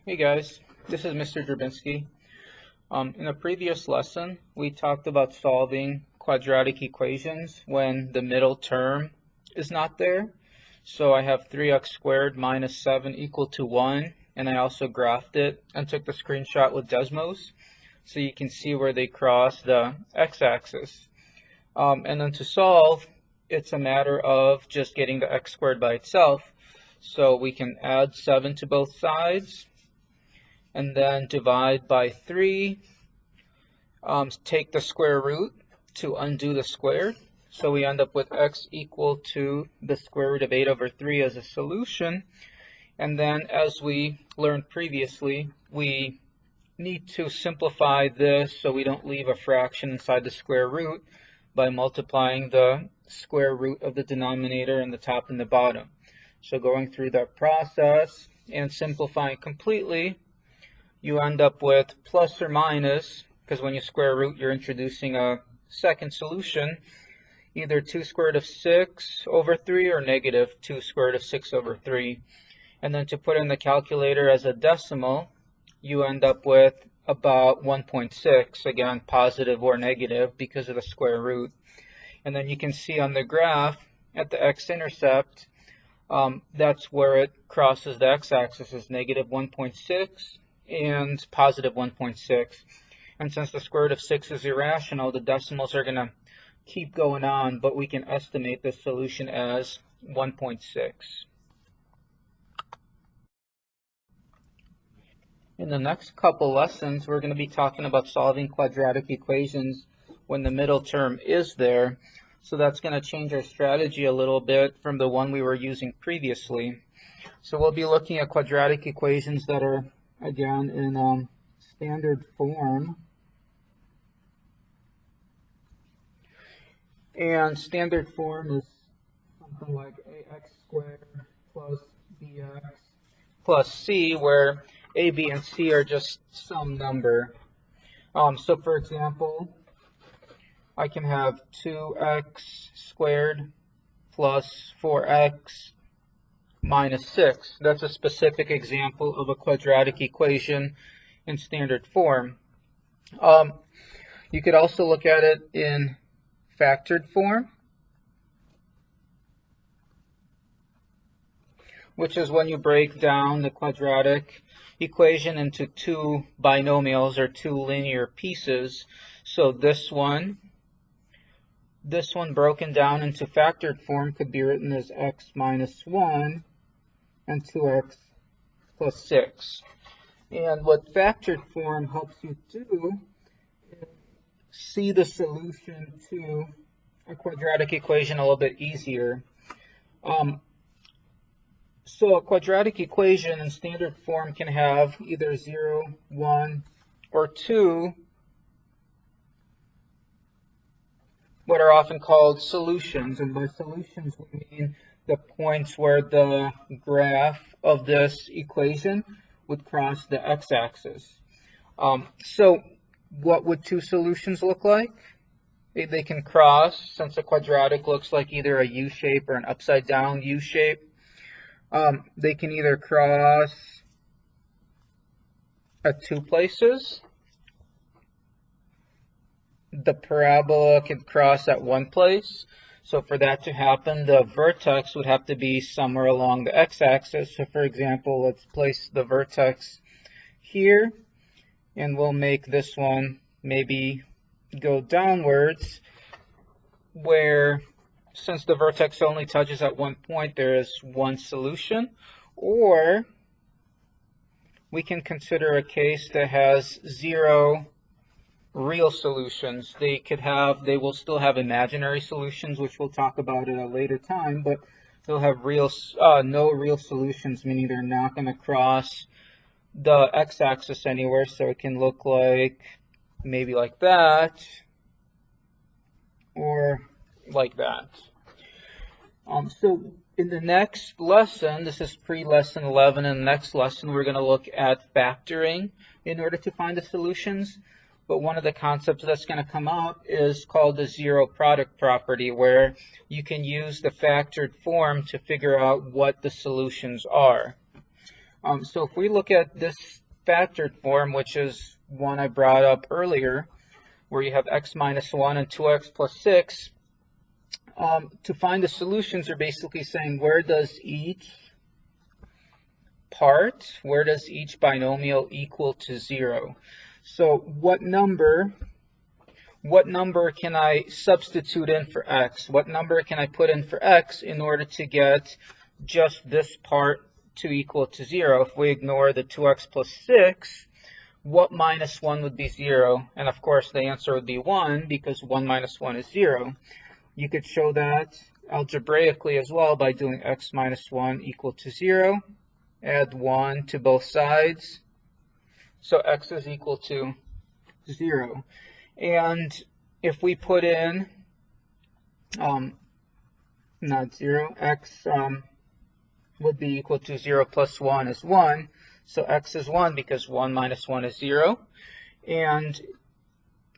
Hey guys, this is Mr. Drabinski. In a previous lesson, we talked about solving quadratic equations when the middle term is not there. So I have 3x squared minus 7 equal to 1, and I also graphed it and took the screenshot with Desmos, so you can see where they cross the x-axis. And then to solve, it's a matter of just getting the x squared by itself. So we can add 7 to both sides, and then divide by 3, take the square root to undo the squared. So we end up with x equal to the square root of 8 over 3 as a solution. And then, as we learned previously, we need to simplify this so we don't leave a fraction inside the square root by multiplying the square root of the denominator in the top and the bottom. So going through that process and simplifying completely, you end up with plus or minus, because when you square root, you're introducing a second solution, either 2 square root of 6 over 3 or negative 2 square root of 6 over 3. And then to put in the calculator as a decimal, you end up with about 1.6, again, positive or negative because of the square root. And then you can see on the graph at the x-intercept, that's where it crosses the x-axis, is negative 1.6. and positive 1.6. And since the square root of 6 is irrational, the decimals are going to keep going on, but we can estimate the solution as 1.6. In the next couple lessons, we're going to be talking about solving quadratic equations when the middle term is there. So that's going to change our strategy a little bit from the one we were using previously. So we'll be looking at quadratic equations that are, again, in standard form. And standard form is something like ax squared plus bx plus c, where a, b, and c are just some number. So for example, I can have 2x squared plus 4x minus 6. That's a specific example of a quadratic equation in standard form. You could also look at it in factored form, which is when you break down the quadratic equation into two binomials or two linear pieces. So this one broken down into factored form could be written as x minus 1 and 2x plus 6. And what factored form helps you do is see the solution to a quadratic equation a little bit easier. So a quadratic equation in standard form can have either 0, 1, or 2, what are often called solutions. And by solutions, we mean the points where the graph of this equation would cross the x-axis. So what would two solutions look like? They can cross, since a quadratic looks like either a U-shape or an upside down U-shape. They can either cross at two places. The parabola can cross at one place. So for that to happen, the vertex would have to be somewhere along the x-axis. So for example, let's place the vertex here, and we'll make this one maybe go downwards, where since the vertex only touches at one point, there is one solution. Or we can consider a case that has 0 real solutions. They will still have imaginary solutions, which we'll talk about at a later time, but they'll have no real solutions, meaning they're not going to cross the x-axis anywhere. So it can look like maybe like that, or like that. So in the next lesson, this is pre-lesson 11, in the next lesson we're going to look at factoring in order to find the solutions. But one of the concepts that's going to come up is called the zero product property, where you can use the factored form to figure out what the solutions are. So if we look at this factored form, which is one I brought up earlier, where you have x minus 1 and 2x plus 6, to find the solutions, are basically saying where does each binomial equal to 0? So what number can I substitute in for x? What number can I put in for x in order to get just this part to equal to 0? If we ignore the 2x plus 6, what minus 1 would be 0? And of course the answer would be 1, because 1 minus 1 is 0. You could show that algebraically as well by doing x minus 1 equal to 0. Add 1 to both sides. So x is equal to 0. And if we put in, not 0, x would be equal to 0 plus 1 is 1. So x is 1 because 1 minus 1 is 0. And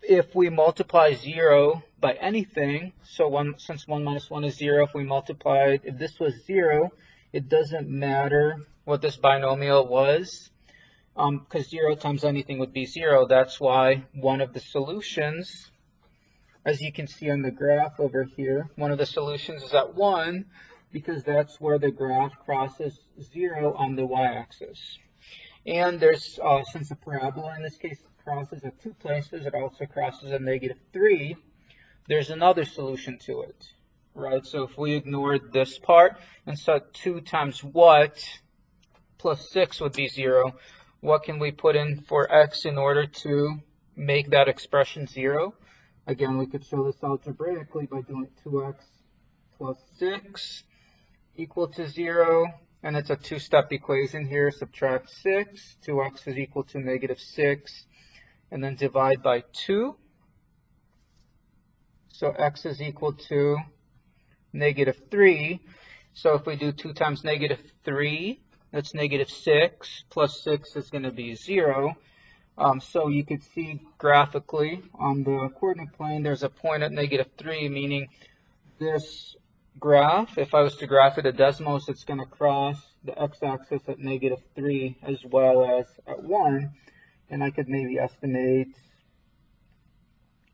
if we multiply 0 by anything, so since 1 minus 1 is 0, if this was 0, it doesn't matter what this binomial was, because 0 times anything would be 0. That's why one of the solutions, as you can see on the graph over here, one of the solutions is at 1, because that's where the graph crosses 0 on the y-axis. And there's, since a parabola in this case crosses at 2 places, it also crosses at -3, there's another solution to it, right? So if we ignore this part and set 2 times what plus 6 would be 0, what can we put in for x in order to make that expression 0? Again, we could show this algebraically by doing 2x plus 6 equal to 0. And it's a two-step equation here. Subtract 6. 2x is equal to -6. And then divide by 2. So x is equal to -3. So if we do 2 times -3, that's -6. Plus 6 is going to be 0. So you could see graphically on the coordinate plane, there's a point at -3, meaning this graph, if I was to graph it at Desmos, it's going to cross the x-axis at -3 as well as at 1. And I could maybe estimate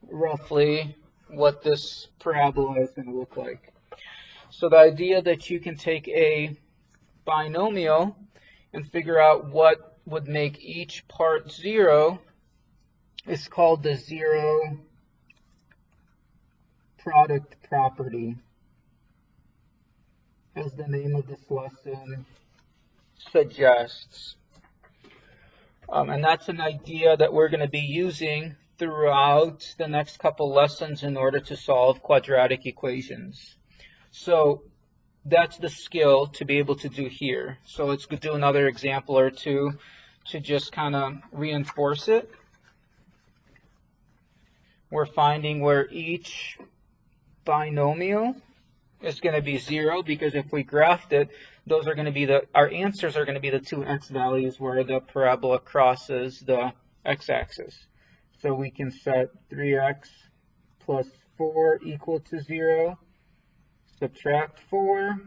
roughly what this parabola is going to look like. So the idea that you can take a binomial and figure out what would make each part 0 is called the zero product property, as the name of this lesson suggests. And that's an idea that we're going to be using throughout the next couple lessons in order to solve quadratic equations. So that's the skill to be able to do here. So let's do another example or two to just kind of reinforce it. We're finding where each binomial is going to be 0, because if we graphed it, those are going to be our answers are going to be the two x values where the parabola crosses the x-axis. So we can set 3x plus 4 equal to 0, subtract 4,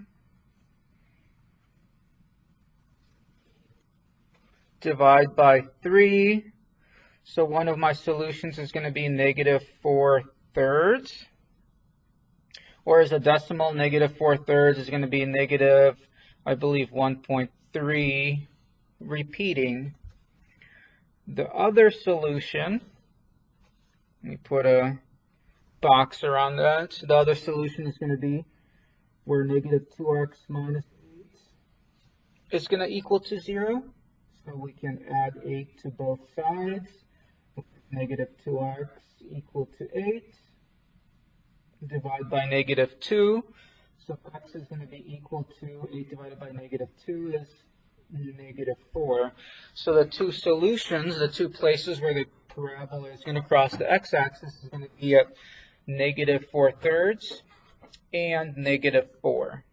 divide by 3. So one of my solutions is going to be -4/3. Or as a decimal, -4/3 is going to be negative, I believe, 1.3, repeating. The other solution, let me put a box around that. The other solution is going to be where -2x minus 8 is going to equal to 0. So we can add 8 to both sides. -2x equal to 8. Divide by -2. So x is going to be equal to 8 divided by -2 is -4. So the two solutions, the two places where the parabola is going to cross the x-axis, is going to be at -4/3 and -4.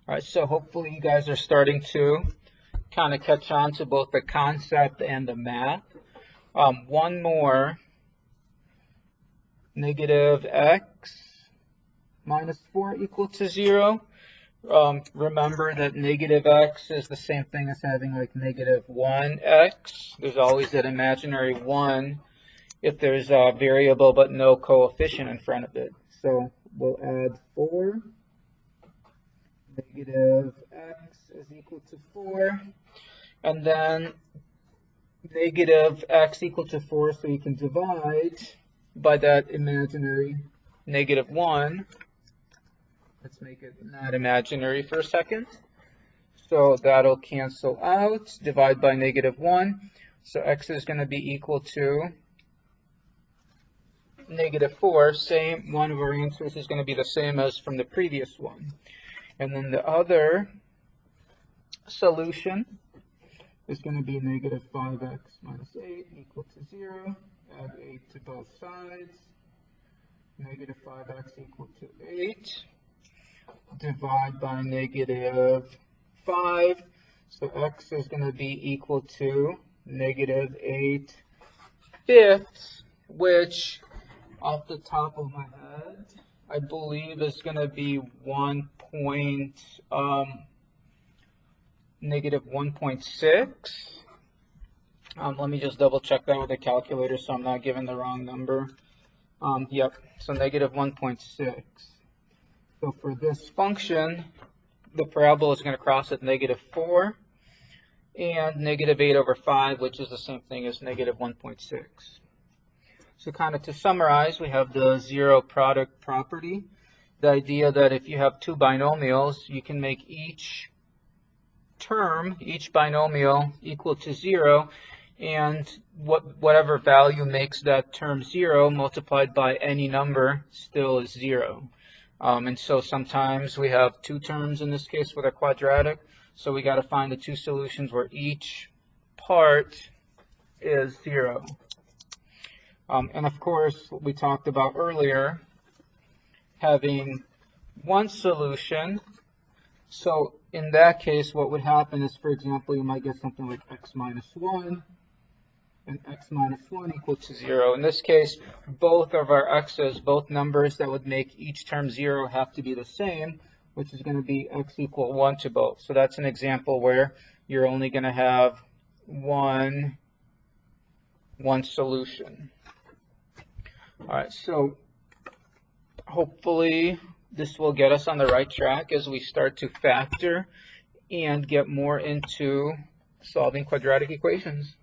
All right, so hopefully you guys are starting to kind of catch on to both the concept and the math. One more. -x minus 4 equal to 0. Remember that negative x is the same thing as having like negative 1x. There's always that imaginary 1 if there's a variable but no coefficient in front of it. So we'll add 4. Negative x is equal to 4. And then negative x equal to 4, so you can divide by that imaginary negative 1. Let's make it not imaginary for a second. So that'll cancel out. Divide by negative 1. So x is going to be equal to negative 4. Same, one of our answers is going to be the same as from the previous one. And then the other solution is going to be negative 5x minus 8 equal to 0. Add 8 to both sides. Negative 5x equal to 8. Divide by negative 5. So x is going to be equal to negative 8/5, which off the top of my head, I believe is going to be negative 1.6. Let me just double check that with the calculator so I'm not giving the wrong number. Yep, so negative 1.6. So for this function, the parabola is going to cross at negative 4 and negative 8/5, which is the same thing as negative 1.6. So kind of to summarize, we have the zero product property. The idea that if you have two binomials, you can make each term, each binomial equal to 0, and whatever value makes that term 0 multiplied by any number still is 0. And so sometimes we have two terms in this case with a quadratic, so we got to find the two solutions where each part is 0. And of course, what we talked about earlier, having one solution. So in that case, what would happen is, for example, you might get something like x minus 1 and x minus 1 equal to 0. In this case, both of our x's, both numbers that would make each term 0 have to be the same, which is going to be x equal 1 to both. So that's an example where you're only going to have one solution. All right, so hopefully this will get us on the right track as we start to factor and get more into solving quadratic equations.